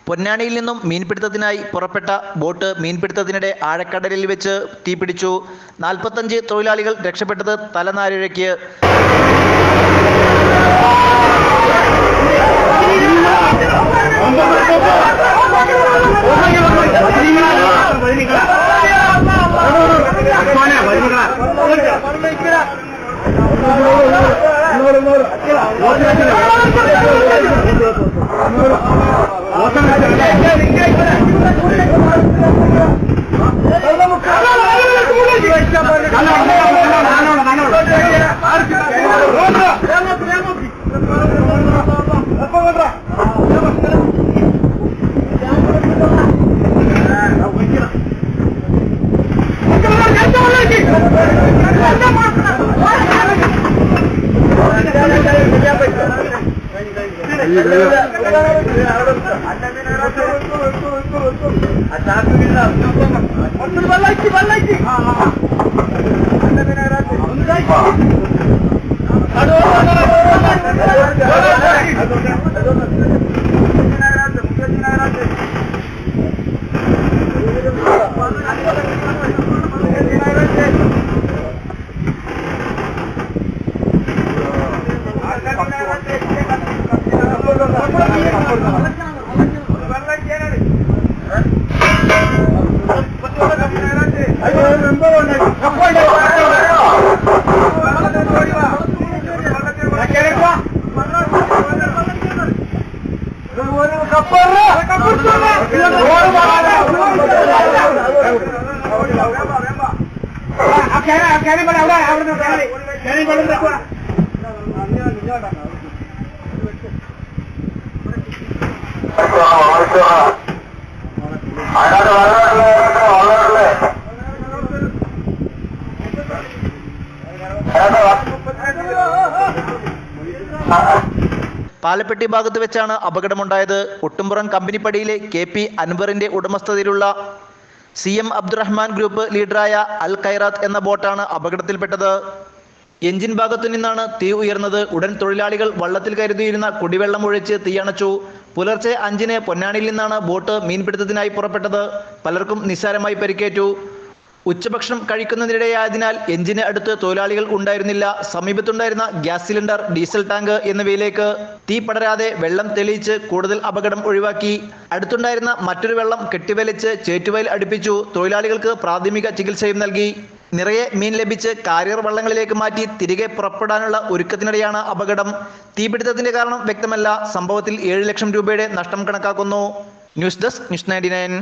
പൊന്നാനിയിൽ നിന്നും മീൻപിടുത്തത്തിനായി പുറപ്പെട്ട ബോട്ട് മീൻപിടുത്തത്തിനിടെ ആഴക്കടലിൽ വെച്ച് തീപിടിച്ചു. 45 തൊഴിലാളികൾ രക്ഷപ്പെട്ടത് തലനാരിഴയ്ക്ക്. പാലപ്പെട്ടി ഭാഗത്ത് വെച്ചാണ് അപകടമുണ്ടായത്. ഒട്ടുംപുറം കമ്പനിപ്പടിയിലെ KP അൻവറിന്റെ ഉടമസ്ഥതയിലുള്ള CM അബ്ദുറഹ്മാൻ ഗ്രൂപ്പ് ലീഡറായ അൽ ഖൈറാത്ത് എന്ന ബോട്ടാണ് അപകടത്തിൽപ്പെട്ടത്. എഞ്ചിൻ ഭാഗത്തു നിന്നാണ് തീ ഉയർന്നത്. ഉടൻ തൊഴിലാളികൾ വള്ളത്തിൽ കരുതിയിരുന്ന കുടിവെള്ളം ഒഴിച്ച് തീയണച്ചു. പുലർച്ചെ 5-ന് പൊന്നാനിയിൽ നിന്നാണ് ബോട്ട് മീൻപിടുത്തത്തിനായി പുറപ്പെട്ടത്. പലർക്കും നിസ്സാരമായി പരിക്കേറ്റു. ഉച്ചഭക്ഷണം കഴിക്കുന്നതിനിടെയായതിനാൽ എഞ്ചിന് അടുത്ത് തൊഴിലാളികൾ ഉണ്ടായിരുന്നില്ല. സമീപത്തുണ്ടായിരുന്ന ഗ്യാസ് സിലിണ്ടർ, ഡീസൽ ടാങ്ക് എന്നിവയിലേക്ക് തീ പടരാതെ വെള്ളം തെളിയിച്ച് കൂടുതൽ അപകടം ഒഴിവാക്കി. അടുത്തുണ്ടായിരുന്ന മറ്റൊരു വെള്ളം കെട്ടിവലിച്ച് ചേറ്റുവയൽ അടുപ്പിച്ചു. തൊഴിലാളികൾക്ക് പ്രാഥമിക ചികിത്സയും നൽകി. നിറയെ മീൻ ലഭിച്ച് കാരിയർ വള്ളങ്ങളിലേക്ക് മാറ്റി തിരികെ പുറപ്പെടാനുള്ള ഒരുക്കത്തിനിടെയാണ് അപകടം. തീപിടുത്തത്തിന്റെ കാരണം വ്യക്തമല്ല. സംഭവത്തിൽ 7 ലക്ഷം രൂപയുടെ നഷ്ടം കണക്കാക്കുന്നു. News desk news 99.